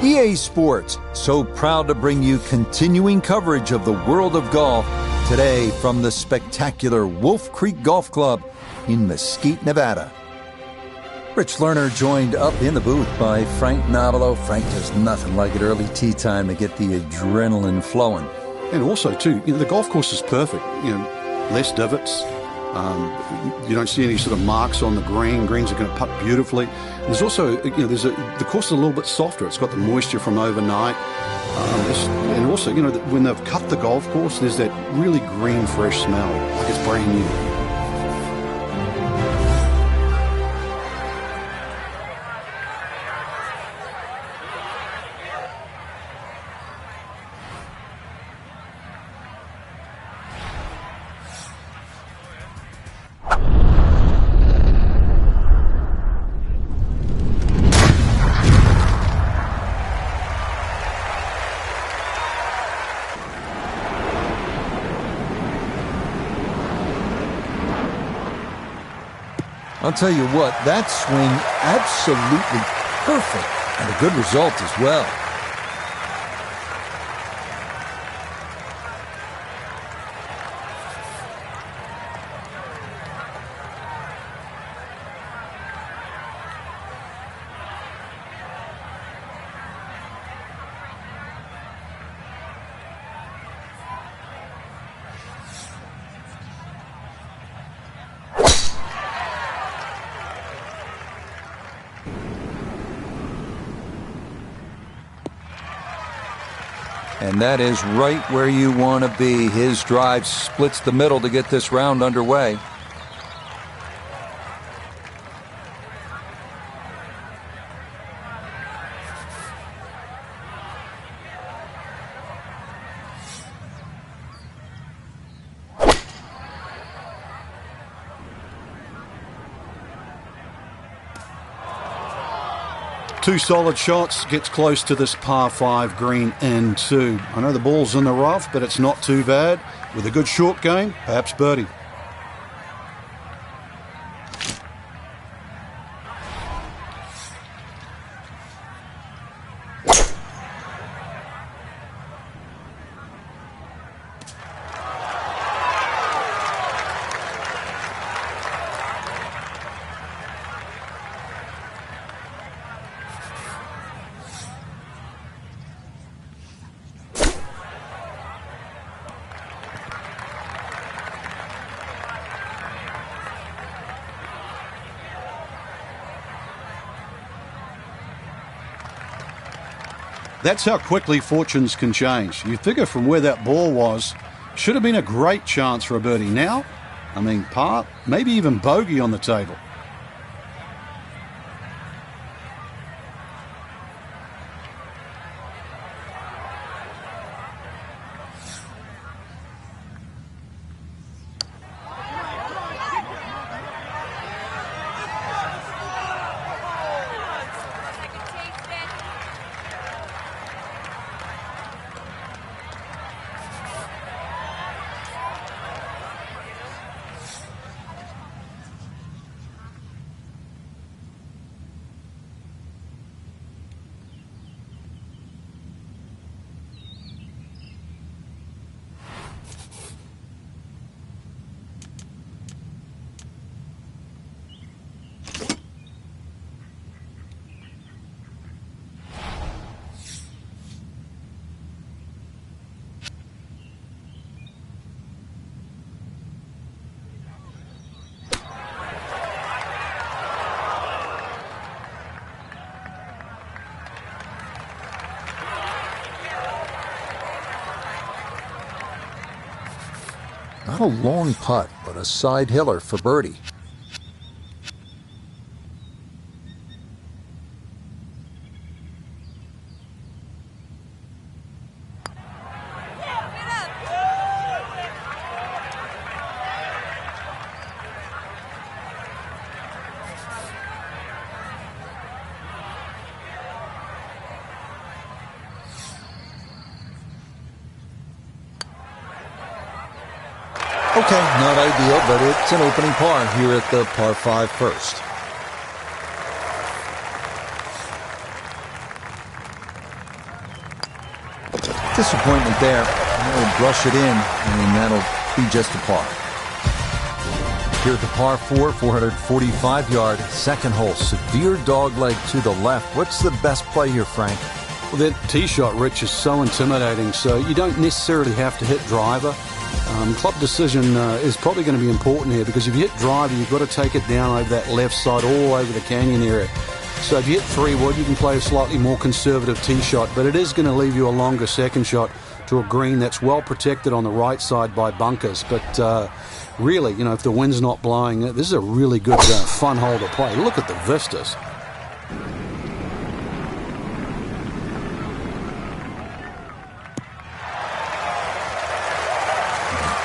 EA Sports, so proud to bring you continuing coverage of the world of golf today from the spectacular Wolf Creek Golf Club in Mesquite, Nevada. Rich Lerner joined up in the booth by Frank Nobilo. Frank, there's nothing like it early tee time to get the adrenaline flowing. And also, too, the golf course is perfect. Less divots. You don't see any sort of marks on the green. Greens are going to putt beautifully. And there's also, the course is a little bit softer. It's got the moisture from overnight. And also, when they've cut the golf course, there's that really green, fresh smell, like it's brand new. I'll tell you what, that swing, absolutely perfect, and a good result as well. And that is right where you want to be. His drive splits the middle to get this round underway. Two solid shots, gets close to this par 5 green in 2. I know the ball's in the rough, but it's not too bad. With a good short game, perhaps birdie. That's how quickly fortunes can change. You figure from where that ball was, should have been a great chance for a birdie. Now, par, maybe even bogey on the table. Not a long putt, but a side hiller for birdie. Okay, not ideal, but it's an opening par here at the par 5 first. Disappointment there. He'll brush it in, and that'll be just a par. Here at the par 4, 445-yard second hole. Severe dogleg to the left. What's the best play here, Frank? Well, that tee shot, Rich, is so intimidating, so you don't necessarily have to hit driver. Club decision is probably going to be important here, because if you hit driver, you've got to take it down over that left side, all over the canyon area. So if you hit 3-wood, you can play a slightly more conservative tee shot, but it is going to leave you a longer second shot to a green that's well protected on the right side by bunkers. But really, you know, if the wind's not blowing, this is a really good, fun hole to play. Look at the vistas.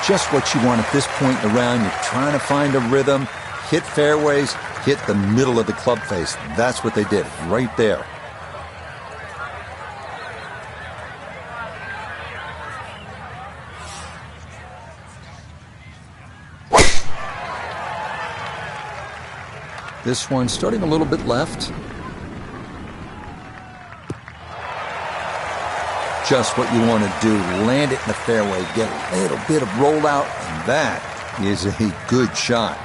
Just what you want at this point in the round. You're trying to find a rhythm, hit fairways, hit the middle of the club face. That's what they did right there. This one starting a little bit left. Just what you want to do. Land it in the fairway, get a little bit of rollout, and that is a good shot.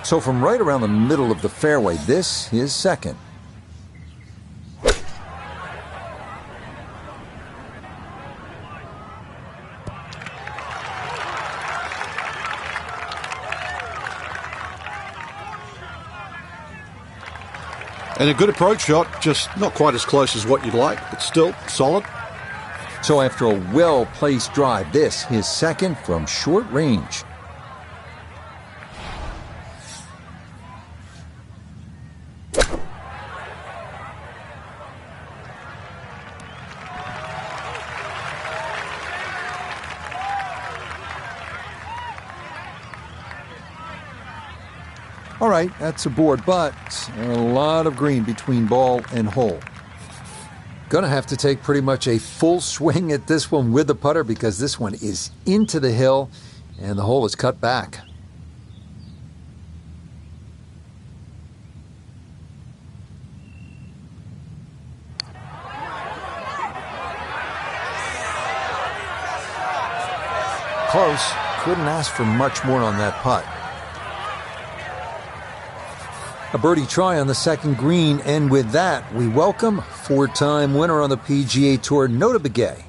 So from right around the middle of the fairway, this is second. And a good approach shot, just not quite as close as what you'd like, but still solid. So after a well-placed drive, this is second from short range. All right, that's a board, but a lot of green between ball and hole. Gonna have to take pretty much a full swing at this one with the putter, because this one is into the hill and the hole is cut back. Close. Couldn't ask for much more on that putt. A birdie try on the second green, and with that, we welcome four-time winner on the PGA Tour, Notah Begay.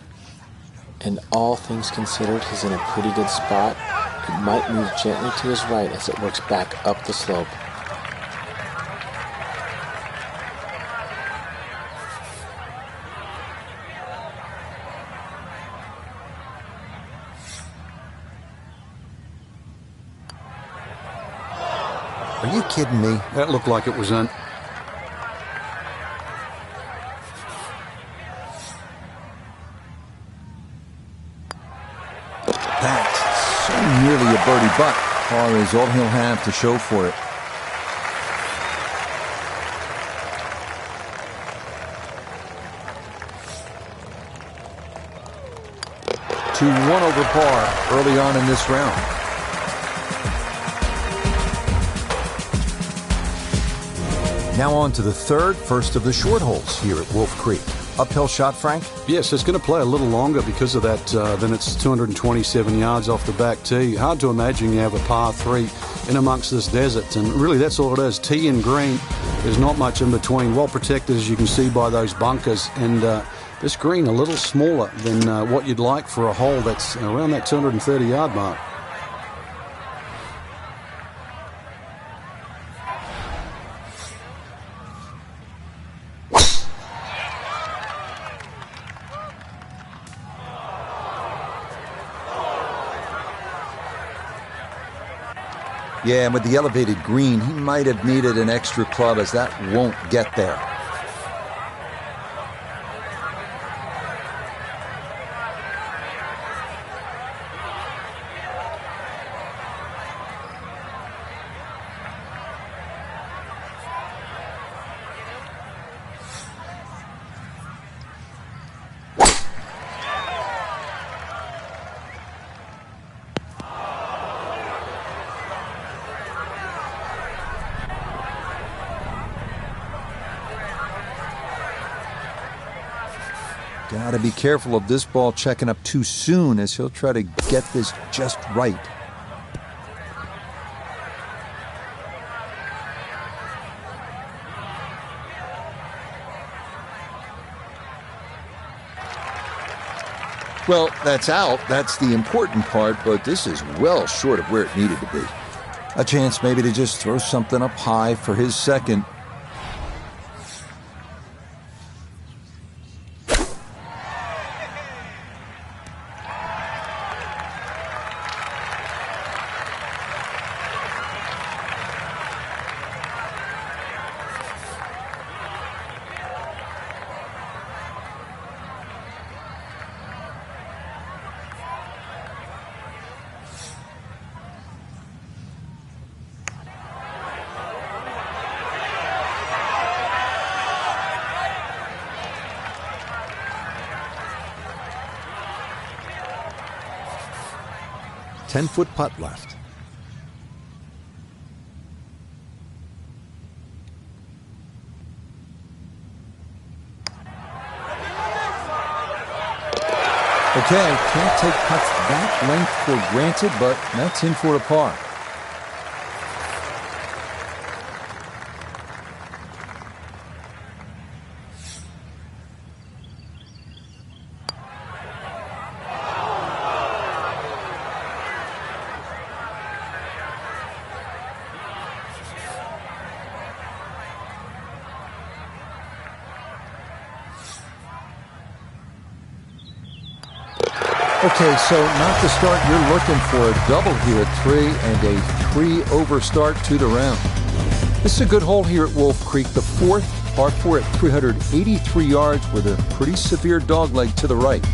And all things considered, he's in a pretty good spot. It might move gently to his right as it works back up the slope. Are you kidding me? That looked like it was in. That's so nearly a birdie, but par is all he'll have to show for it. To 1 over par early on in this round. Now on to the third, first of the short holes here at Wolf Creek. Uphill shot, Frank? Yes, it's going to play a little longer because of that. Then it's 227 yards off the back tee. Hard to imagine you have a par 3 in amongst this desert. And really, that's all it is. Tee and green. There's not much in between. Well protected, as you can see by those bunkers. And this green a little smaller than what you'd like for a hole that's around that 230-yard mark. Yeah, and with the elevated green, he might have needed an extra club, as that won't get there. Gotta be careful of this ball checking up too soon, as he'll try to get this just right. Well, that's out. That's the important part, but this is well short of where it needed to be. A chance maybe to just throw something up high for his second. Ten-foot putt left. Okay, can't take putts that length for granted, but that's in for a par. Okay, so not the start you're looking for. A double here at 3 and a 3-over start to the round. This is a good hole here at Wolf Creek, the fourth, par 4 at 383 yards with a pretty severe dogleg to the right.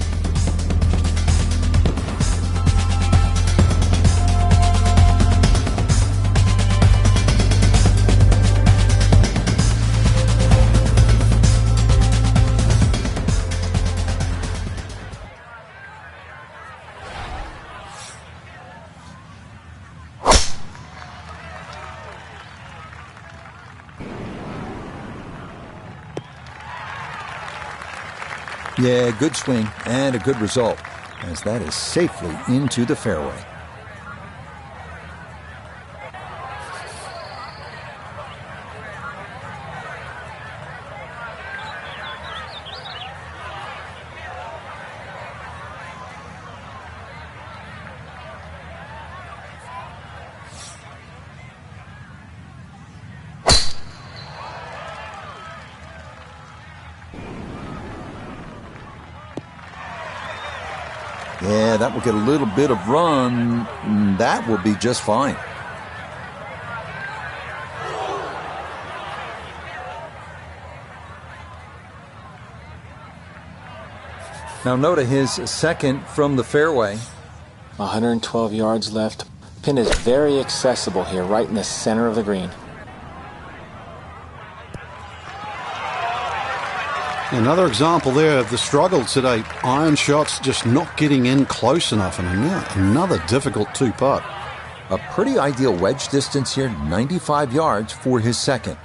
Yeah, good swing and a good result, as that is safely into the fairway. Yeah, that will get a little bit of run. That will be just fine. Now Notah, his second from the fairway. 112 yards left. Pin is very accessible here, right in the center of the green. Another example there of the struggle today. Iron shots just not getting in close enough, and another difficult two-putt. A pretty ideal wedge distance here, 95 yards for his second.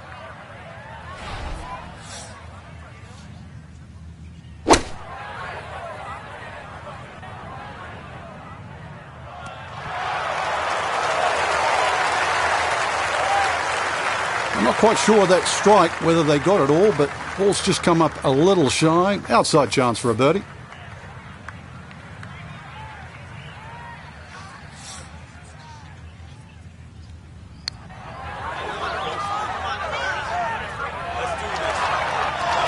I'm not quite sure that strike, whether they got it all, but ball's just come up a little shy. Outside chance for a birdie.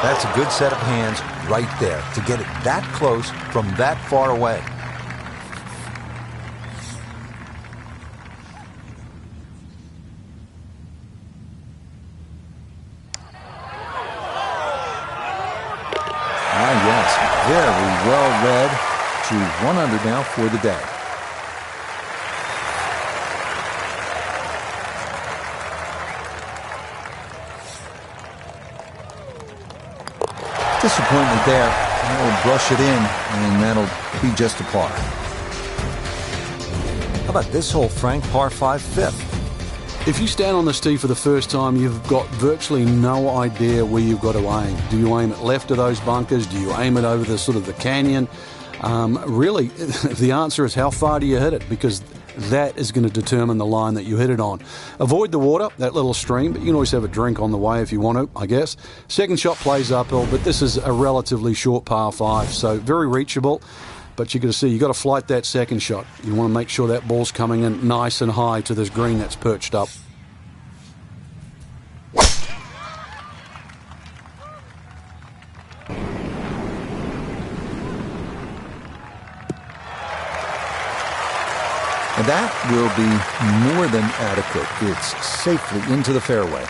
That's a good set of hands right there to get it that close from that far away. Yes, very well read. To 1 under now for the day. Disappointment there. He'll brush it in, and that'll be just a par. How about this hole, Frank? Par 5, fifth. If you stand on this tee for the first time, you've got virtually no idea where you've got to aim. Do you aim it left of those bunkers? Do you aim it over the sort of the canyon? Really, the answer is how far do you hit it, because that is going to determine the line that you hit it on. Avoid the water, that little stream, but you can always have a drink on the way if you want to, I guess. Second shot plays uphill, but this is a relatively short par 5, so very reachable. But you've got to see, you've got to flight that second shot. You want to make sure that ball's coming in nice and high to this green that's perched up. And that will be more than adequate. It's safely into the fairway.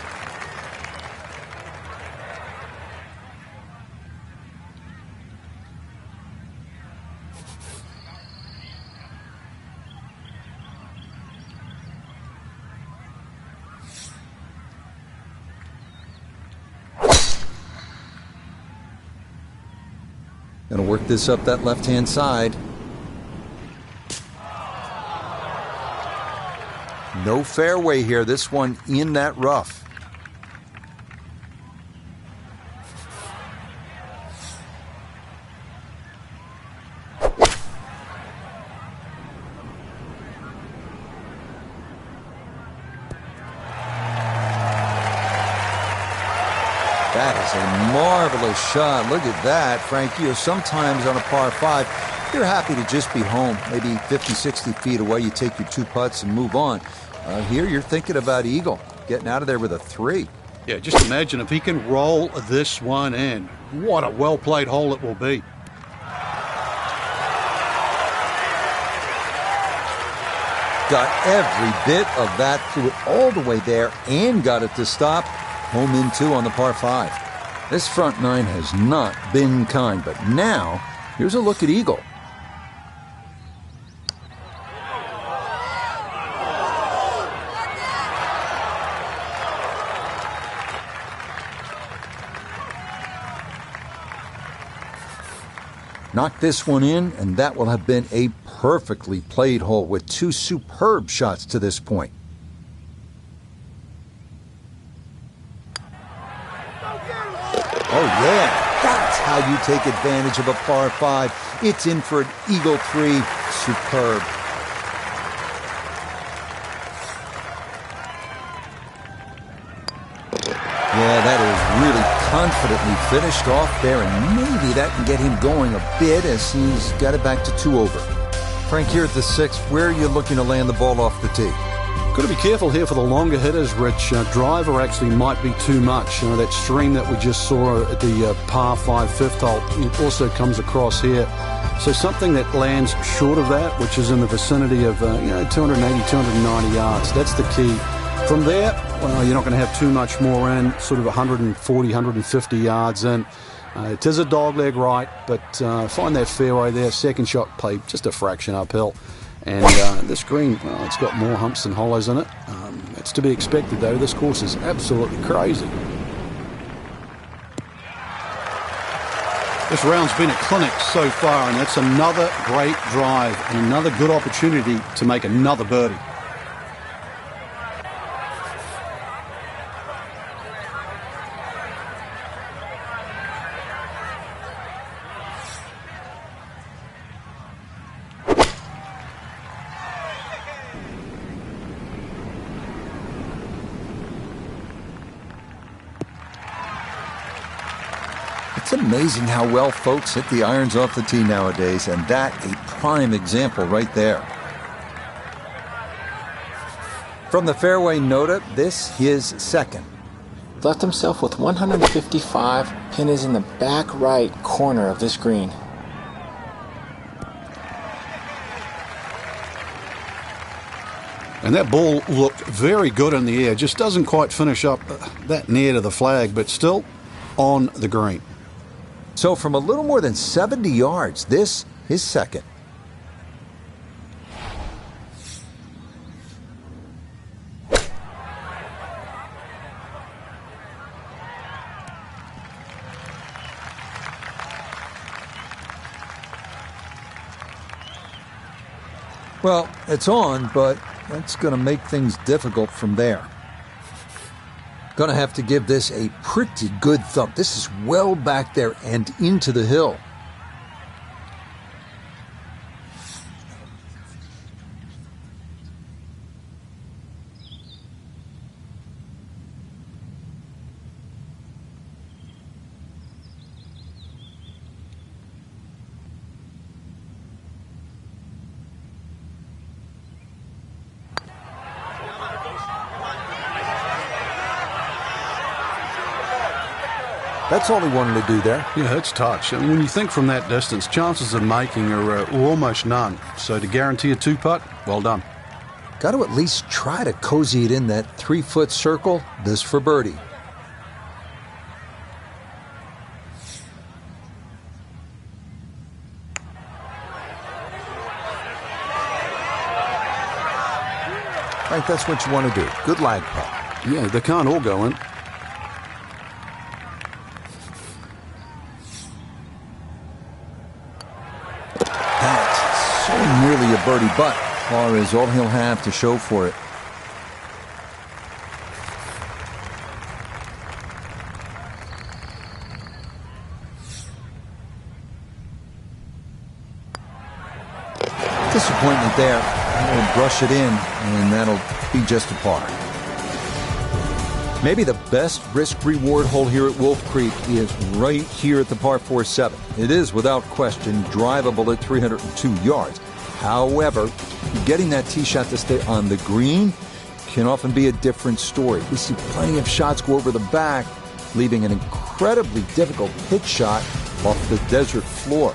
Going to work this up that left-hand side. No fairway here. This one in that rough. That is a marvelous shot. Look at that, Frank. You know, sometimes on a par 5, you're happy to just be home. Maybe 50, 60 feet away, you take your 2 putts and move on. Here you're thinking about eagle, getting out of there with a 3. Yeah, just imagine if he can roll this one in. What a well-played hole it will be. Got every bit of that, threw it all the way there and got it to stop. Home in 2 on the par 5. This front 9 has not been kind, but now here's a look at eagle. Knock this one in, and that will have been a perfectly played hole with 2 superb shots to this point. Oh, yeah, that's how you take advantage of a par 5. It's in for an eagle 3. Superb. Yeah, that is really confidently finished off there, and maybe that can get him going a bit as he's got it back to 2 over. Frank, here at the 6th, where are you looking to land the ball off the tee? Got to be careful here for the longer hitters, Rich. Driver actually might be too much. You know, that stream that we just saw at the par 5 5th hole, it also comes across here. So something that lands short of that, which is in the vicinity of 280, 290 yards. That's the key. From there, well, you're not going to have too much more in, sort of 140, 150 yards in. It is a dogleg right, but find that fairway there. Second shot played just a fraction uphill. And this green, well, it's got more humps than hollows in it. It's to be expected, though. This course is absolutely crazy. This round's been a clinic so far, and that's another great drive and another good opportunity to make another birdie. It's amazing how well folks hit the irons off the tee nowadays, and that a prime example right there. From the fairway nota, this his second. Left himself with 155. Pin is in the back right corner of this green. And that ball looked very good in the air. Just doesn't quite finish up that near to the flag, but still on the green. So from a little more than 70 yards, this his second. Well, it's on, but That's going to make things difficult from there. Going to have to give this a pretty good thump. This is well back there and into the hill. That's all he wanted to do there. Yeah, it's touch. And when you think from that distance, chances of making are almost none. So to guarantee a 2-putt, well done. Got to at least try to cozy it in that 3-foot circle. This for birdie. Right, that's what you want to do. Good lag putt. Yeah, they can't all go in. Nearly a birdie, but par is all he'll have to show for it. Disappointment there. He'll brush it in, and that'll be just a par. Maybe the best risk-reward hole here at Wolf Creek is right here at the par 4-7. It is, without question, drivable at 302 yards. However, getting that tee shot to stay on the green can often be a different story. We see plenty of shots go over the back, leaving an incredibly difficult pitch shot off the desert floor.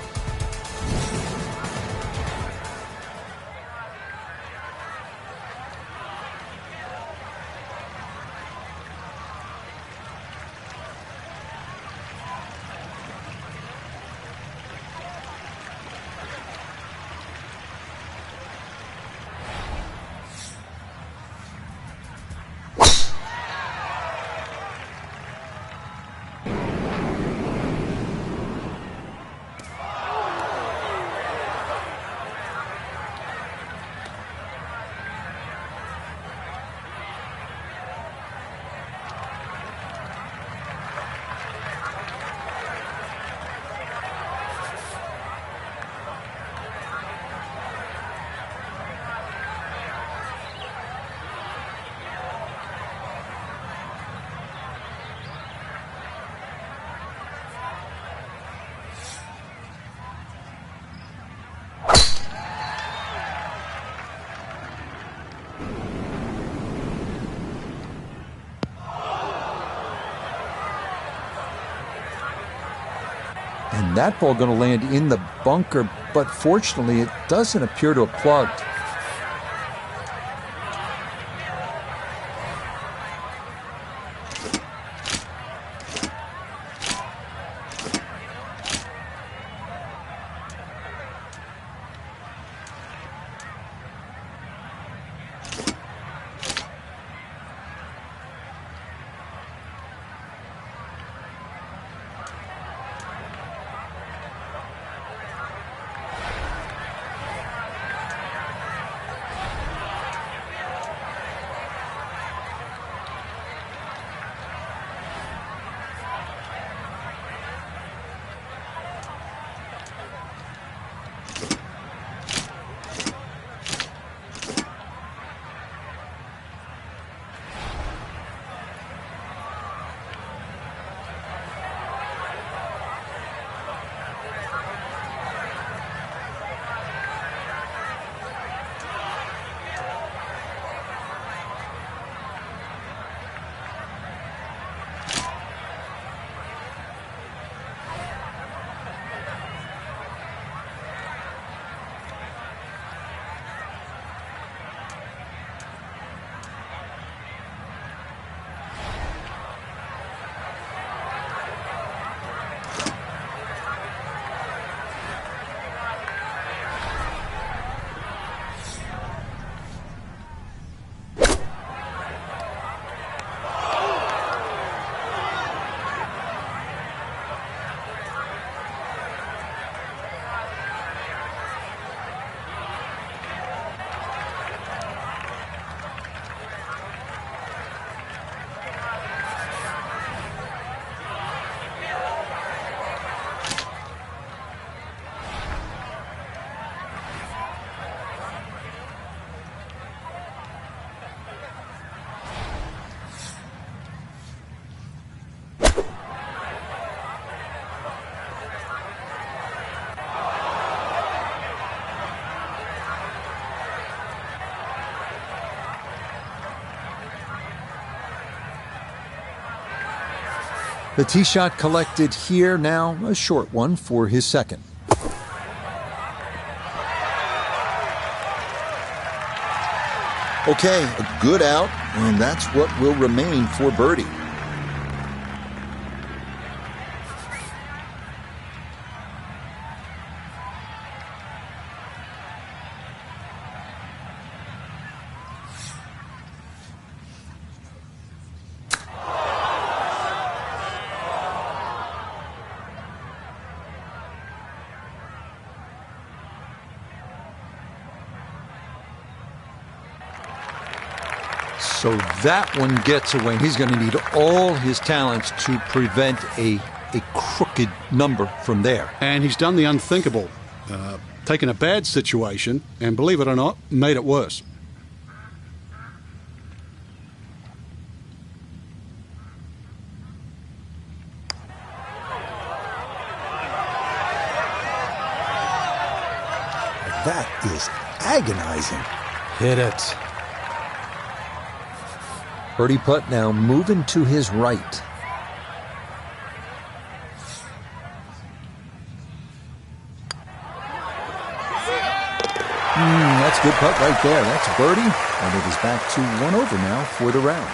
And that ball going to land in the bunker, but fortunately it doesn't appear to have plugged. The tee shot collected here, now a short one for his second. Okay, a good out, and that's what will remain for birdie. So that one gets away. He's going to need all his talents to prevent a crooked number from there. And he's done the unthinkable, taken a bad situation and, believe it or not, made it worse. That is agonizing. Hit it. Birdie putt now moving to his right. That's a good putt right there. That's birdie. And it is back to 1 over now for the round.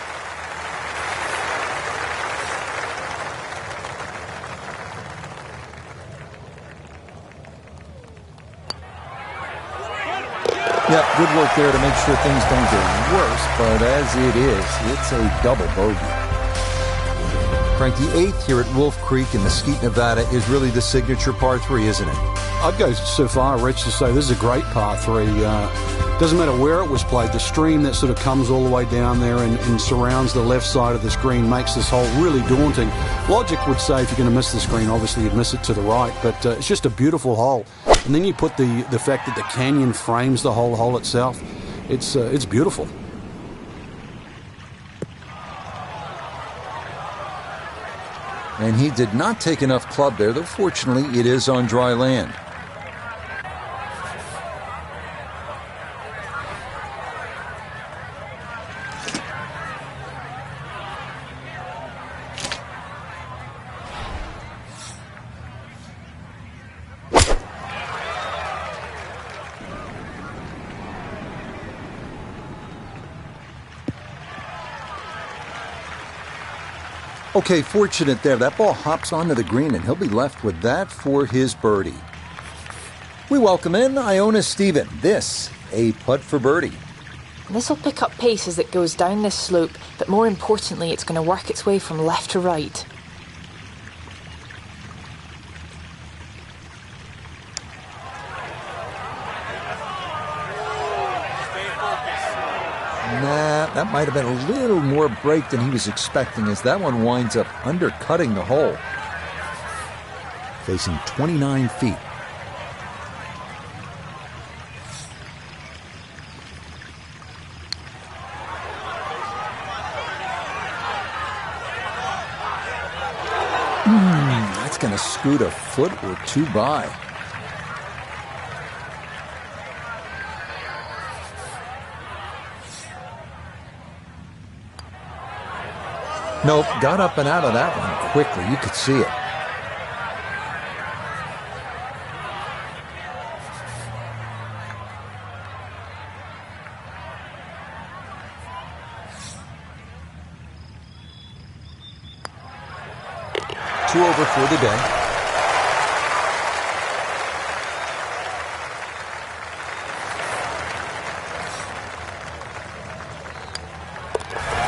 Yeah, good work there to make sure things don't get worse, but as it is, it's a double bogey. Frank, the 8th here at Wolf Creek in Mesquite, Nevada is really the signature par 3, isn't it? I'd go so far, Rich, to say this is a great par 3. Doesn't matter where it was played. The stream that sort of comes all the way down there and surrounds the left side of the screen makes this hole really daunting. Logic would say if you're going to miss the screen, obviously you'd miss it to the right, but it's just a beautiful hole. And then you put the fact that the canyon frames the whole hole itself. It's beautiful. And he did not take enough club there, though fortunately it is on dry land. Okay, fortunate there. That ball hops onto the green, and he'll be left with that for his birdie. We welcome in Iona Stephen. This, a putt for birdie. This will pick up pace as it goes down this slope, but more importantly, it's going to work its way from left to right. Nah, that might have been a little more break than he was expecting, as that one winds up undercutting the hole. Facing 29 feet. That's going to scoot a foot or two by. Nope, got up and out of that one quickly. You could see it. Two over for the day.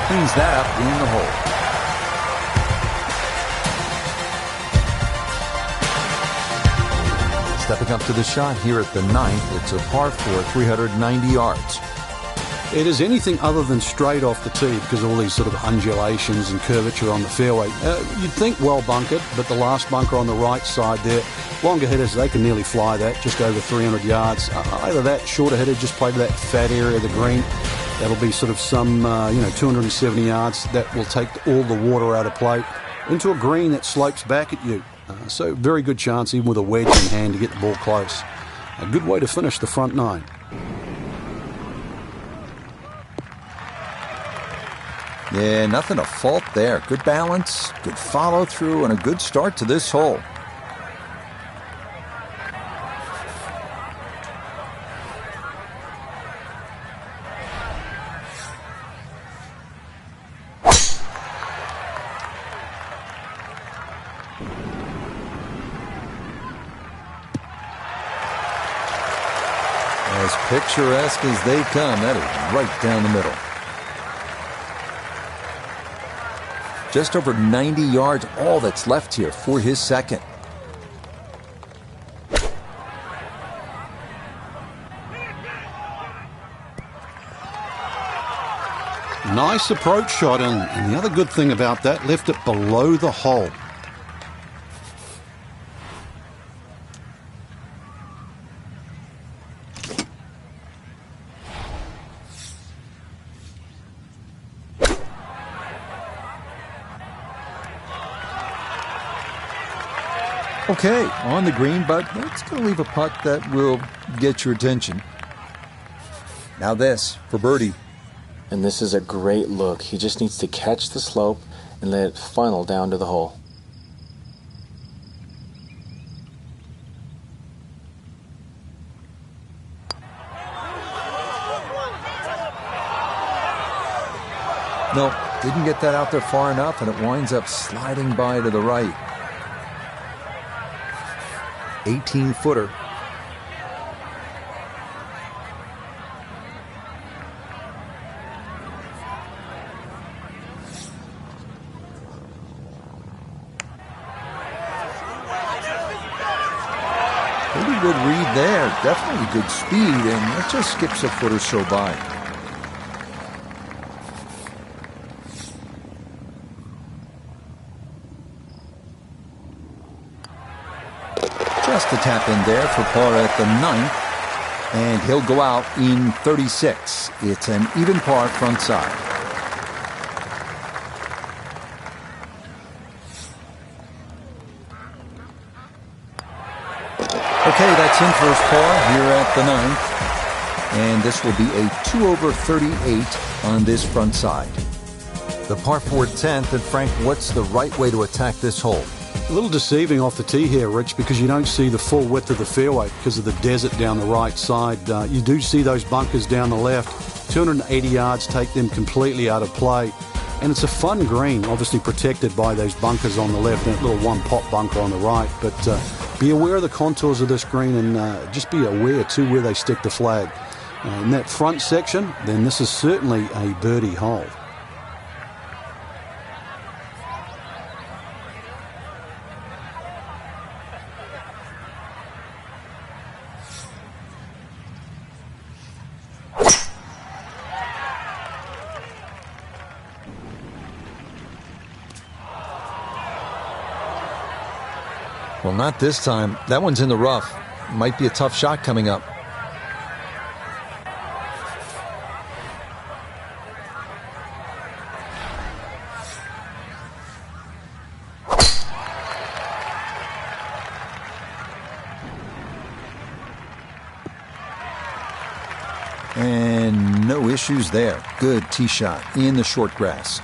Cleans that up in the hole. Stepping up to the shot here at the 9th, it's a par 4, 390 yards. It is anything other than straight off the tee because of all these sort of undulations and curvature on the fairway. You'd think well bunkered, but the last bunker on the right side there, longer hitters, they can nearly fly that, just over 300 yards. Either that, shorter hitter, just play to that fat area of the green. That'll be sort of some, 270 yards. That will take all the water out of play into a green that slopes back at you. So very good chance, even with a wedge in hand, to get the ball close. A good way to finish the front 9. Yeah, nothing to fault there. Good balance, good follow through, and a good start to this hole. As picturesque as they come, that is right down the middle. Just over 90 yards, all that's left here for his second. Nice approach shot, and the other good thing about that, left it below the hole. Okay, on the green, but it's going to leave a putt that will get your attention. Now this for birdie. And this is a great look. He just needs to catch the slope and let it funnel down to the hole. No, didn't get that out there far enough, and it winds up sliding by to the right. 18-footer. Pretty good read there. Definitely good speed, and it just skips a foot or so by. Just a tap in there for par at the 9th, and he'll go out in 36. It's an even par front side. Okay, that's in for his par here at the 9th, and this will be a 2 over 38 on this front side. The par 4 10th, and Frank, what's the right way to attack this hole? A little deceiving off the tee here, Rich, because you don't see the full width of the fairway because of the desert down the right side. You do see those bunkers down the left. 280 yards take them completely out of play. And it's a fun green, obviously protected by those bunkers on the left and that little one-pot bunker on the right. But be aware of the contours of this green, and just be aware, too, where they stick the flag. In that front section, then this is certainly a birdie hole. Well, not this time. That one's in the rough. Might be a tough shot coming up. And no issues there. Good tee shot in the short grass.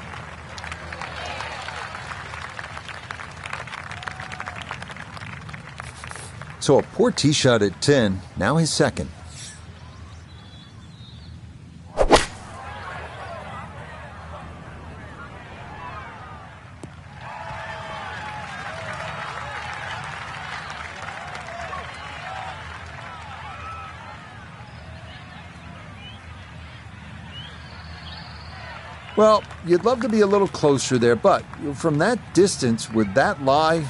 So a poor tee shot at 10, now his second. Well, you'd love to be a little closer there, but from that distance with that lie,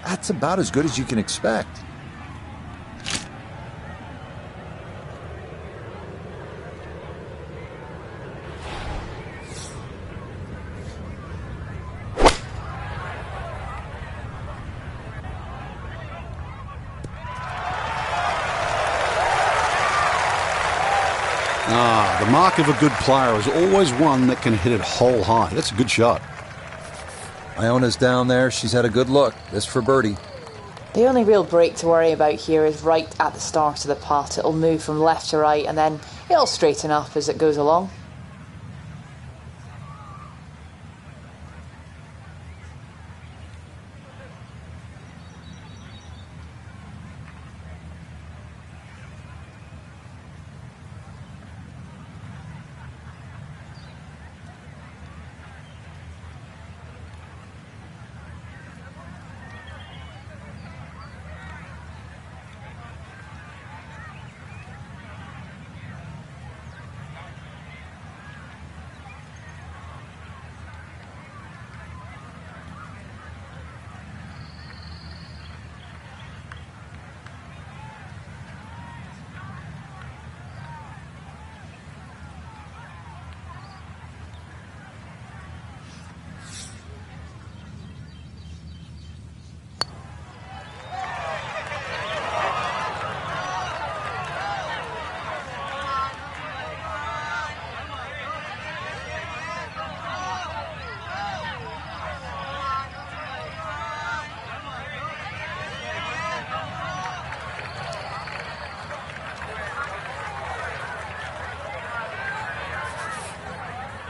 that's about as good as you can expect. The mark of a good player is always one that can hit it hole high. That's a good shot. Iona's down there. She's had a good look. This for birdie. The only real break to worry about here is right at the start of the putt. It'll move from left to right, and then it'll straighten up as it goes along.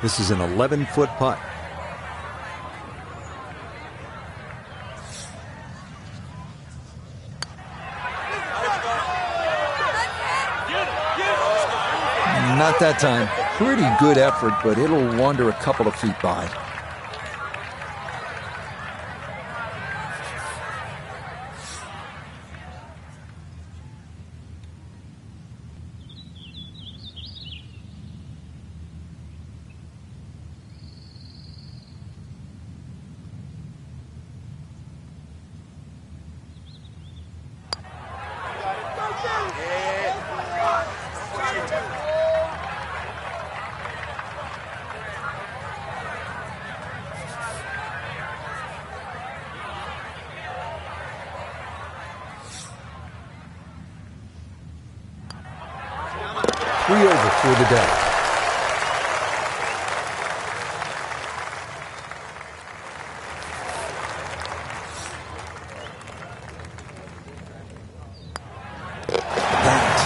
This is an 11-foot putt. Not that time. Pretty good effort, but it'll wander a couple of feet by. Three over for the day. That's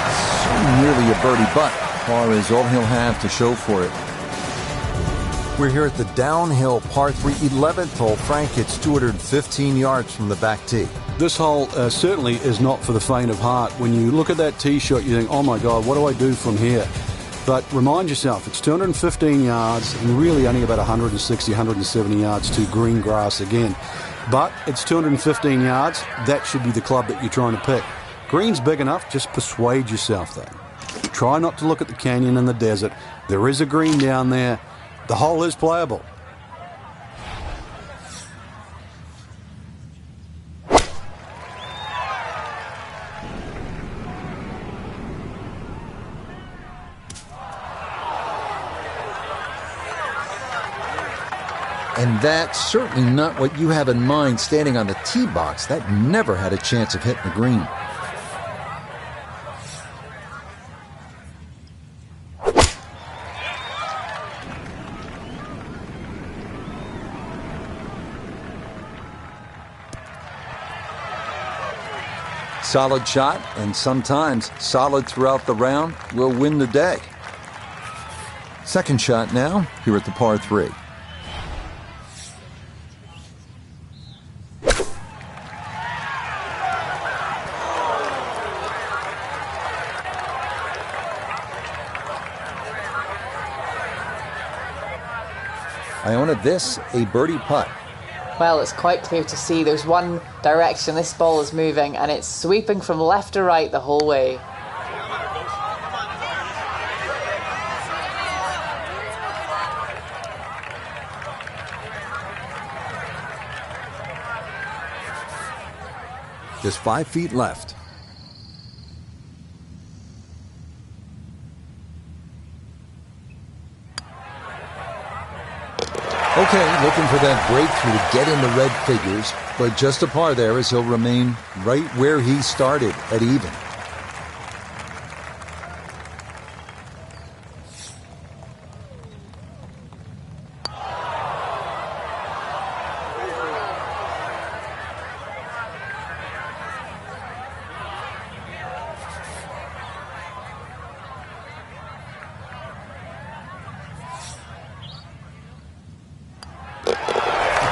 nearly a birdie, but par is all he'll have to show for it. We're here at the downhill par 3 11th hole. Frank, it's 215 yards from the back tee. This hole certainly is not for the faint of heart. When you look at that tee shot, you think, oh my God, what do I do from here? But remind yourself, it's 215 yards and really only about 160, 170 yards to green grass again. But it's 215 yards. That should be the club that you're trying to pick. Green's big enough, just persuade yourself that. Try not to look at the canyon and the desert. There is a green down there. The hole is playable. And that's certainly not what you have in mind standing on the tee box. That never had a chance of hitting the green. Solid shot, and sometimes solid throughout the round, will win the day. Second shot now, here at the par 3. Iona, this a birdie putt. Well, it's quite clear to see there's one direction this ball is moving, and it's sweeping from left to right the whole way. Just 5 feet left. Okay, looking for that breakthrough to get in the red figures, but just a par there as he'll remain right where he started, at even.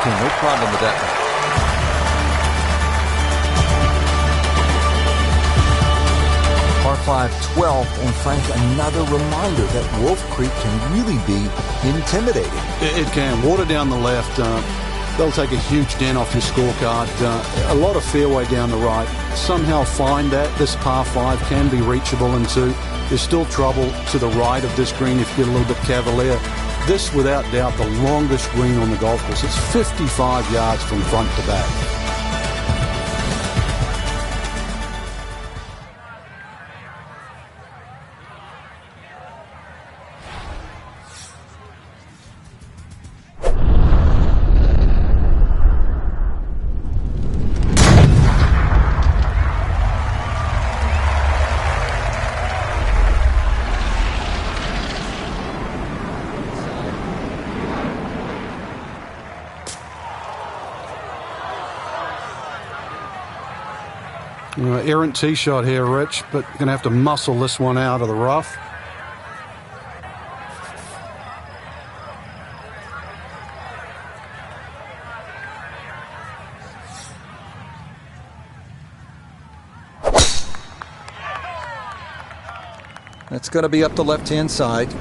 Okay, no problem with that one. Par 5, 12th, and Frank, another reminder that Wolf Creek can really be intimidating. It can. Water down the left. They'll take a huge dent off your scorecard. A lot of fairway down the right. Somehow find that. This par 5 can be reachable into. There's still trouble to the right of this green if you get a little bit cavalier. This, without doubt, the longest green on the golf course. It's 55 yards from front to back. Errant tee shot here, Rich, but you're going to have to muscle this one out of the rough. That's going to be up the left-hand side.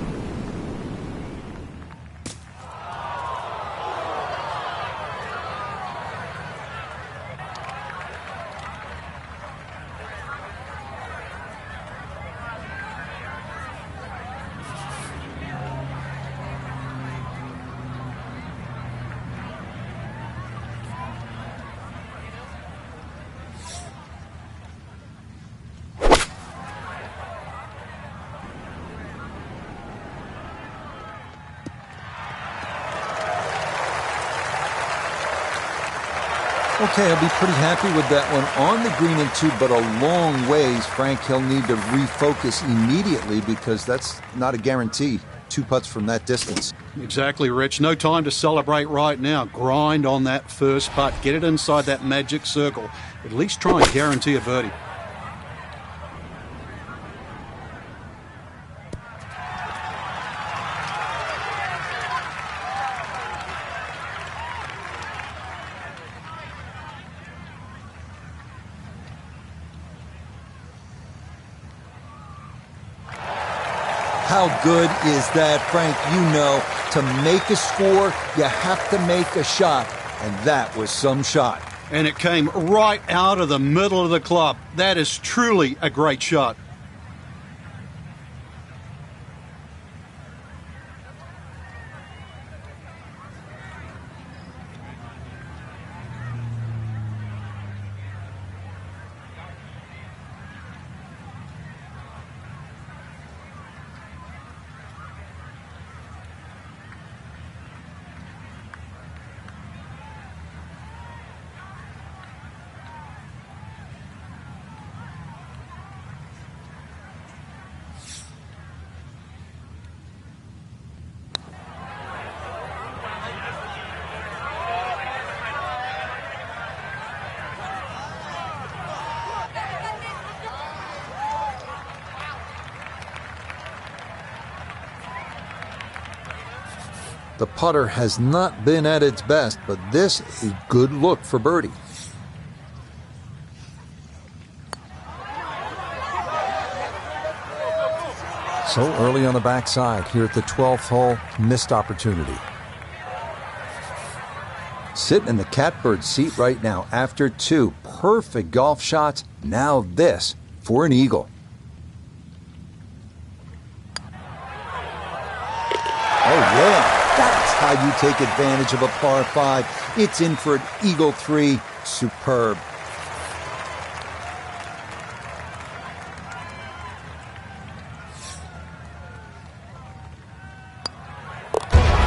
Okay, I'll be pretty happy with that one on the green and 2, but a long ways. Frank, he'll need to refocus immediately because that's not a guarantee. 2 putts from that distance. Exactly, Rich. No time to celebrate right now. Grind on that first putt. Get it inside that magic circle. At least try and guarantee a birdie. How good is that, Frank? You know, to make a score, you have to make a shot. And that was some shot. And it came right out of the middle of the club. That is truly a great shot. The putter has not been at its best, but this is a good look for birdie. So early on the backside here at the 12th hole, missed opportunity. Sitting in the catbird seat right now after 2 perfect golf shots. Now this for an eagle. Oh yeah. That's how you take advantage of a par 5. It's in for an eagle 3. Superb.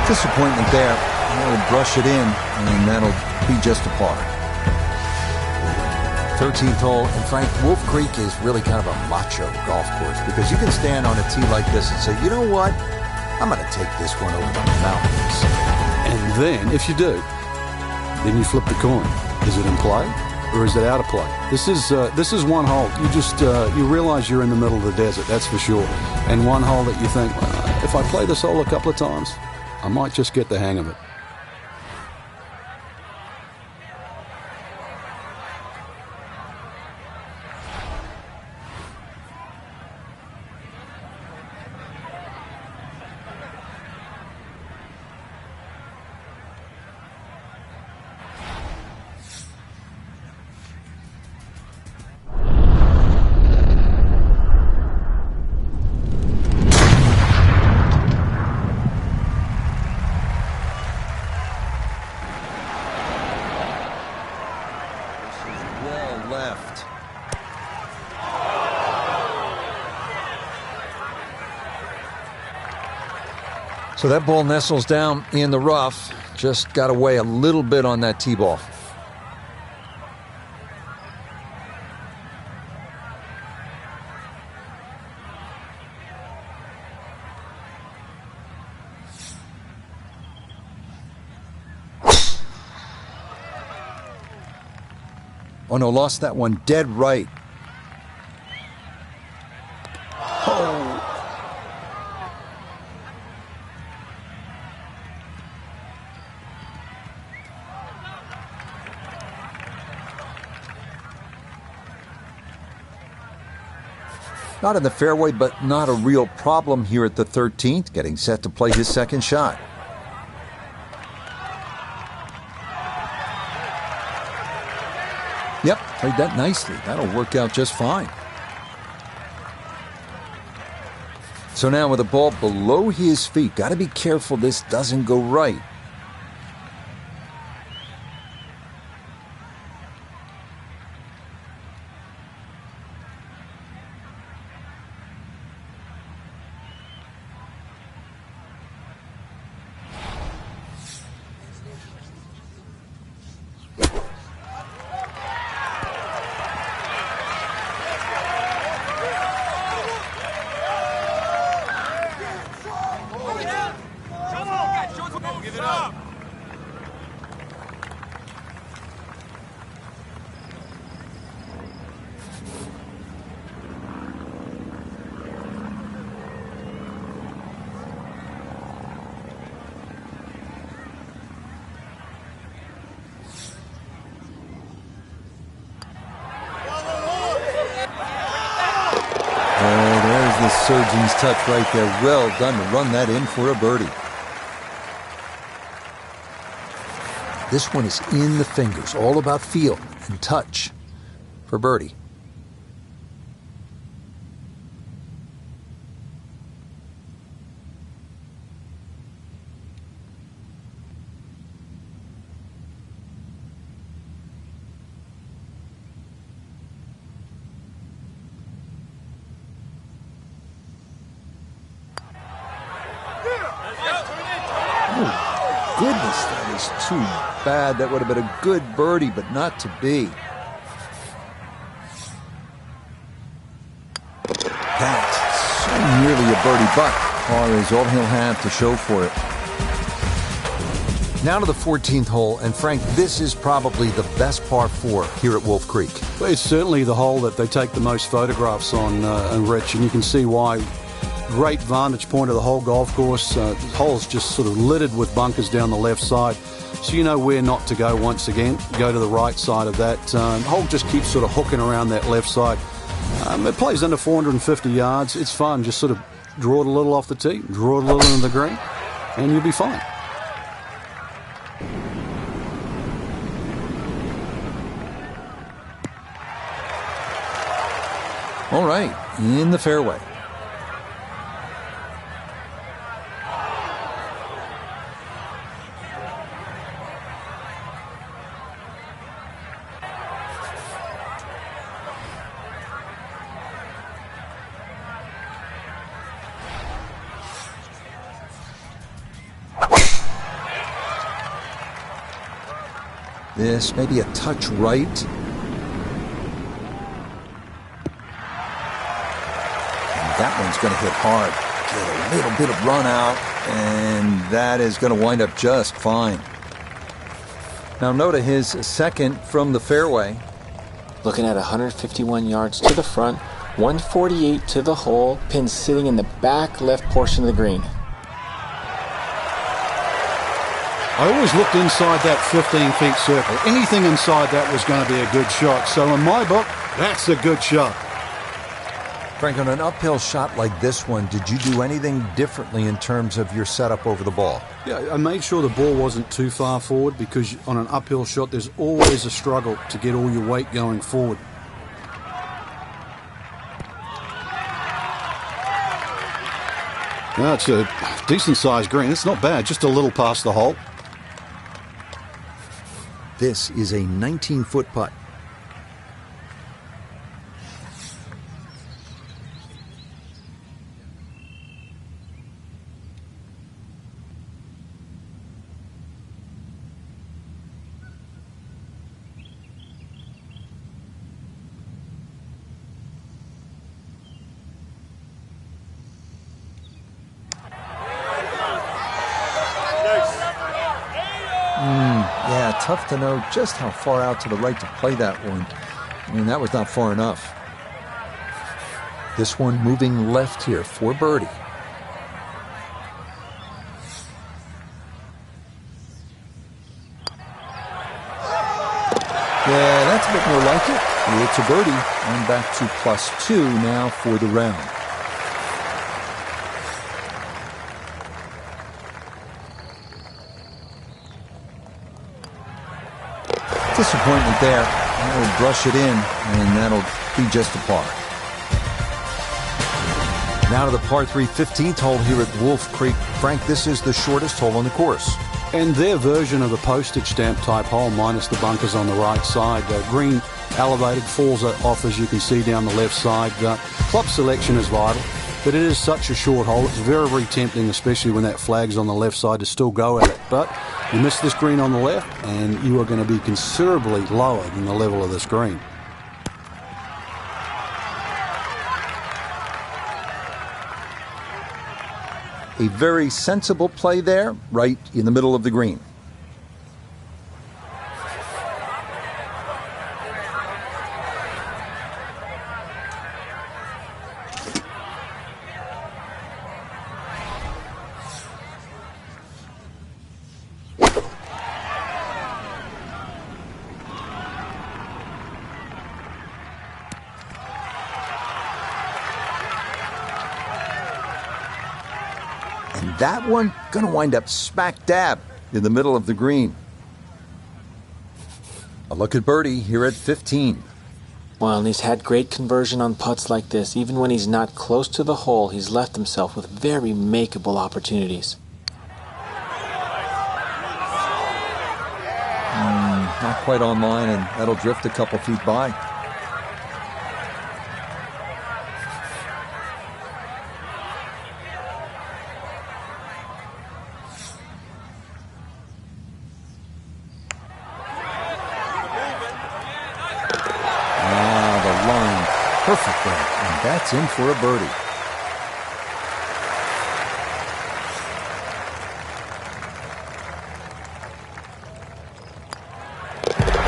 Disappointment there. I'll brush it in, and that'll be just a par. 13th hole, and Frank, Wolf Creek is really kind of a macho golf course because you can stand on a tee like this and say, you know what? I'm going to take this one over the mountains. And then, if you do, then you flip the coin. Is it in play or is it out of play? This is one hole. You just you realize you're in the middle of the desert, that's for sure. And one hole that you think, well, if I play this hole a couple of times, I might just get the hang of it. Left. So that ball nestles down in the rough. Just got to weigh a little bit on that tee ball. Oh no, lost that one dead right. Oh. Not in the fairway, but not a real problem here at the 13th, getting set to play his second shot. Yep, played that nicely. That'll work out just fine. So now with the ball below his feet, got to be careful this doesn't go right. The surgeon's touch right there. Well done to run that in for a birdie. This one is in the fingers, all about feel and touch for birdie. Goodness, that is too bad. That would have been a good birdie, but not to be. That's so nearly a birdie, but par is all he'll have to show for it. Now to the 14th hole, and Frank, this is probably the best par 4 here at Wolf Creek. Well, it's certainly the hole that they take the most photographs on, Rich, and you can see why. Great vantage point of the whole golf course. The hole's just sort of littered with bunkers down the left side, so you know where not to go once again. Go to the right side of that. Hole just keeps sort of hooking around that left side. It plays under 450 yards. It's fun. Just sort of draw it a little off the tee, draw it a little into the green, and you'll be fine. All right, in the fairway. This maybe a touch right. And that one's going to hit hard. Get a little bit of run out, and that is going to wind up just fine. Now Notah, his second from the fairway. Looking at 151 yards to the front, 148 to the hole, pin sitting in the back left portion of the green. I always looked inside that 15-feet circle. Anything inside that was going to be a good shot. So in my book, that's a good shot. Frank, on an uphill shot like this one, did you do anything differently in terms of your setup over the ball? Yeah, I made sure the ball wasn't too far forward, because on an uphill shot, there's always a struggle to get all your weight going forward. No, it's a decent-sized green. It's not bad, just a little past the hole. This is a 19-foot putt. Yeah, tough to know just how far out to the right to play that one. I mean, that was not far enough. This one moving left here for birdie. Yeah, that's a bit more like it. It's a birdie, and back to +2 now for the round. Disappointment there. That'll brush it in, and that'll be just a par. Now to the par 3 15th hole here at Wolf Creek. Frank, this is the shortest hole on the course. And their version of the postage stamp type hole, minus the bunkers on the right side. Green elevated, falls off as you can see down the left side. Club selection is vital, but it is such a short hole. It's very, very tempting, especially when that flag's on the left side, to still go at it. But you miss this green on the left, and you are going to be considerably lower than the level of this green. A very sensible play there, right in the middle of the green. And that one going to wind up smack dab in the middle of the green. A look at birdie here at 15. Well, and he's had great conversion on putts like this. Even when he's not close to the hole, he's left himself with very makeable opportunities. Not quite online, and that'll drift a couple feet by. Perfect there, and that's in for a birdie.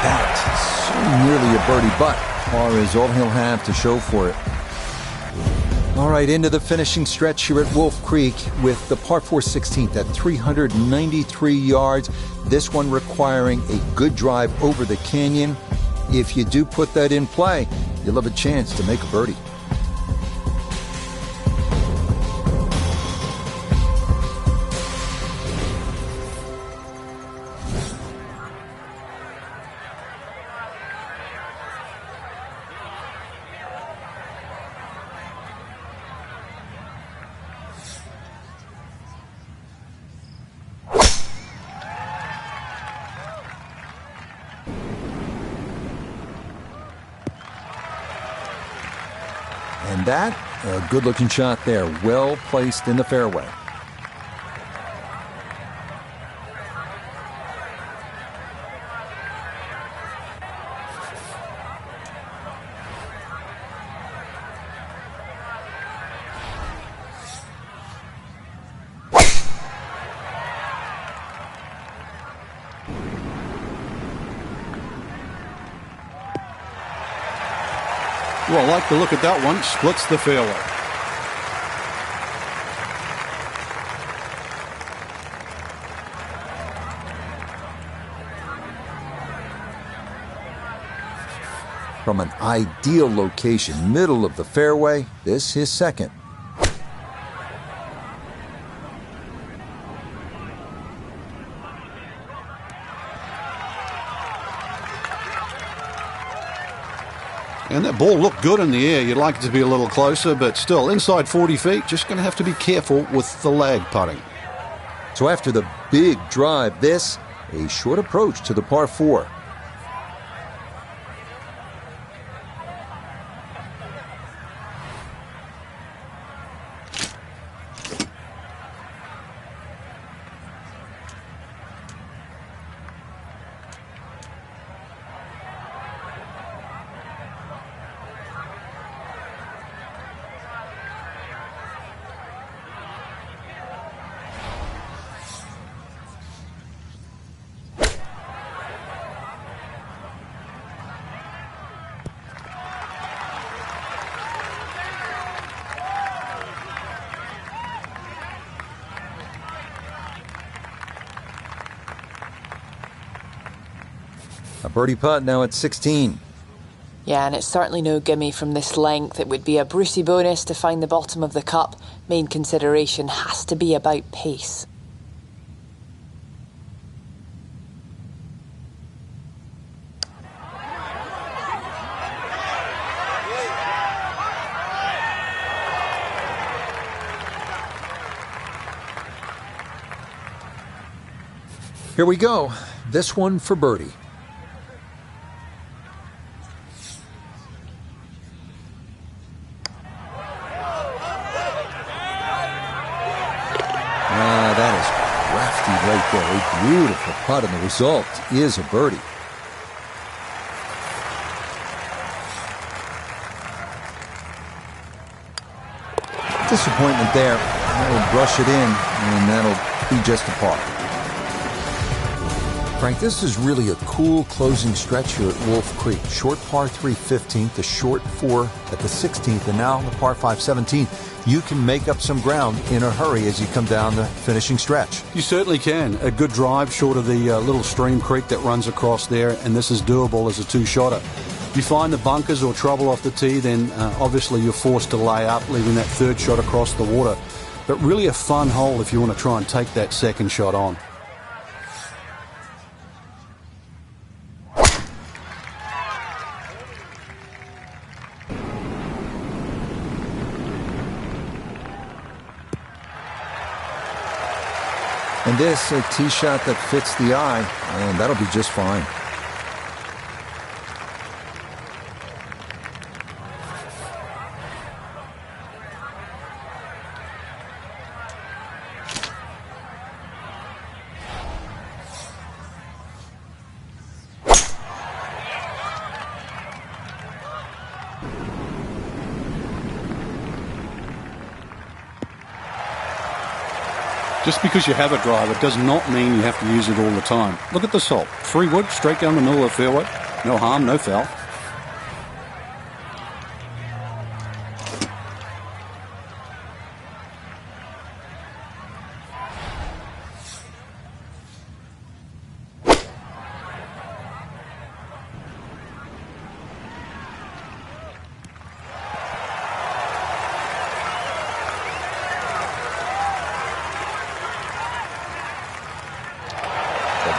That's so nearly a birdie, but par is all he'll have to show for it. All right, into the finishing stretch here at Wolf Creek with the par 4 16th at 393 yards. This one requiring a good drive over the canyon. If you do put that in play, you'll have a chance to make a birdie. And that, a good-looking shot there, well placed in the fairway. Well, I like the look at that one. Splits the fairway. From an ideal location, middle of the fairway, this his second. And that ball looked good in the air. You'd like it to be a little closer, but still, inside 40 feet, just going to have to be careful with the lag putting. So after the big drive, this, a short approach to the par 4. A birdie putt now at 16. Yeah, and it's certainly no gimme from this length. It would be a Brucey bonus to find the bottom of the cup. Main consideration has to be about pace. Here we go. This one for birdie. That is crafty right there. A beautiful putt, and the result is a birdie. Disappointment there. That'll brush it in, and that'll be just a par. Frank, this is really a cool closing stretch here at Wolf Creek. Short par 3 15th, the short 4 at the 16th, and now the par 5 17th. You can make up some ground in a hurry as you come down the finishing stretch. You certainly can. A good drive short of the little stream creek that runs across there, and this is doable as a two-shotter. If you find the bunkers or trouble off the tee, then obviously you're forced to lay up, leaving that third shot across the water. But really a fun hole if you want to try and take that second shot on. And this, a tee shot that fits the eye, and that'll be just fine. Just because you have a driver does not mean you have to use it all the time. Look at this hole. 3 wood, straight down the middle of the fairway. No harm, no foul.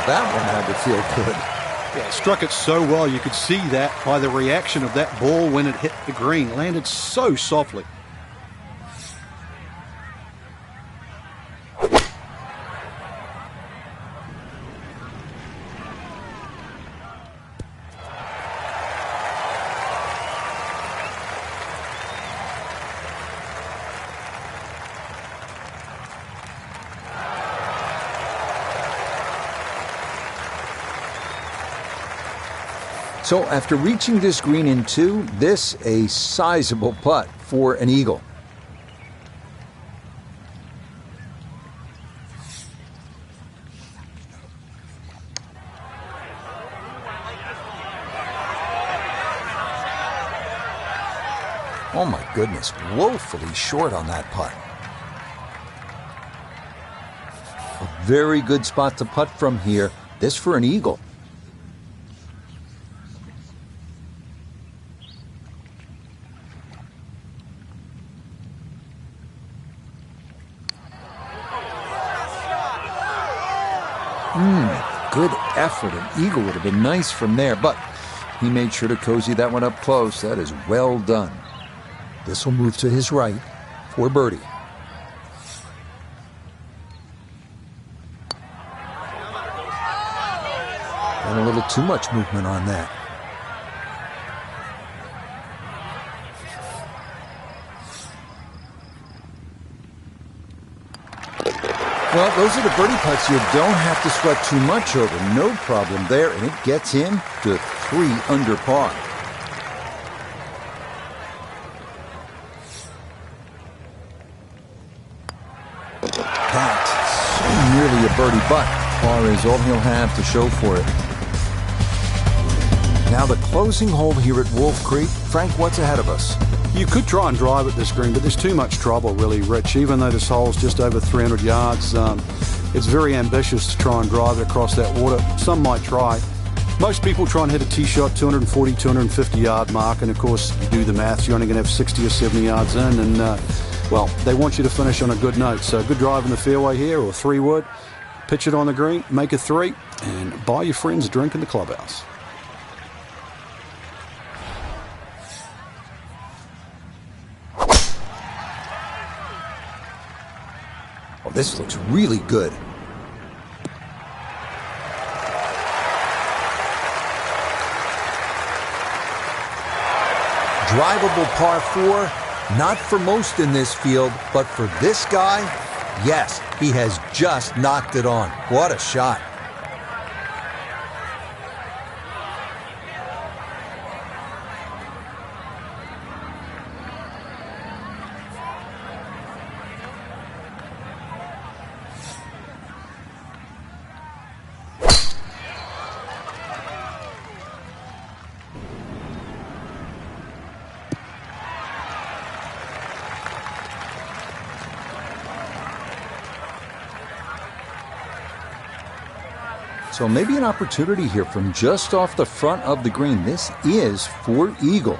That one had to feel good. Yeah, struck it so well. You could see that by the reaction of that ball when it hit the green. Landed so softly. So after reaching this green in 2, this a sizable putt for an eagle. Oh my goodness, woefully short on that putt. A very good spot to putt from here. This for an eagle. Good effort. An eagle would have been nice from there, but he made sure to cozy that one up close. That is well done. This will move to his right for birdie. And a little too much movement on that. Well, those are the birdie putts you don't have to sweat too much over. No problem there, and it gets him to 3 under par. That's so nearly a birdie, but par is all he'll have to show for it. Now the closing hole here at Wolf Creek. Frank, what's ahead of us? You could try and drive at this green, but there's too much trouble, really, Rich. Even though this hole's just over 300 yards, it's very ambitious to try and drive it across that water. Some might try. Most people try and hit a tee shot 240, 250 yard mark, and of course, you do the maths, you're only going to have 60 or 70 yards in, and well, they want you to finish on a good note. So good drive in the fairway here, or 3-wood, pitch it on the green, make a 3, and buy your friends a drink in the clubhouse. Oh, this looks really good. Drivable par 4, not for most in this field, but for this guy, yes, he has just knocked it on. What a shot. So maybe an opportunity here from just off the front of the green. This is for eagle.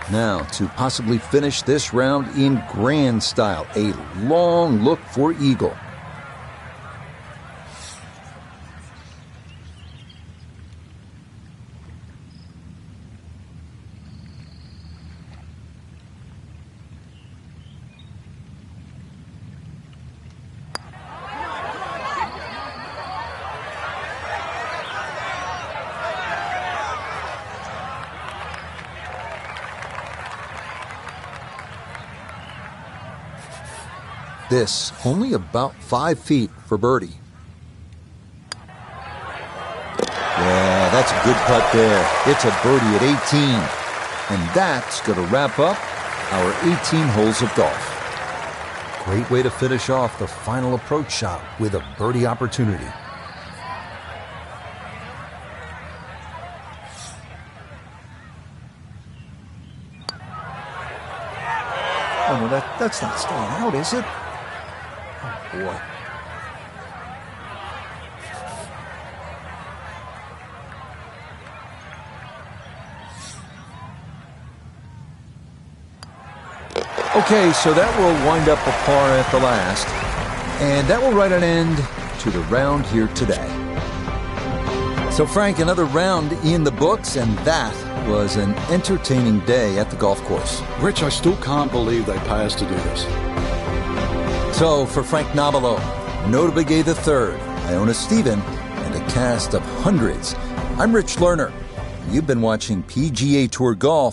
Now, to possibly finish this round in grand style, a long look for eagle. This only about 5 feet for birdie. Yeah, that's a good putt there. It's a birdie at 18. And that's going to wrap up our 18 holes of golf. Great way to finish off the final approach shot with a birdie opportunity. Oh, no, that's not staying out, is it? Oh, boy. Okay, so that will wind up a par at the last. And that will write an end to the round here today. So, Frank, another round in the books, and that was an entertaining day at the golf course. Rich, I still can't believe they pay us to do this. So, for Frank Nobilo, Notah Begay III, Iona Stephen, and a cast of hundreds, I'm Rich Lerner. You've been watching PGA Tour Golf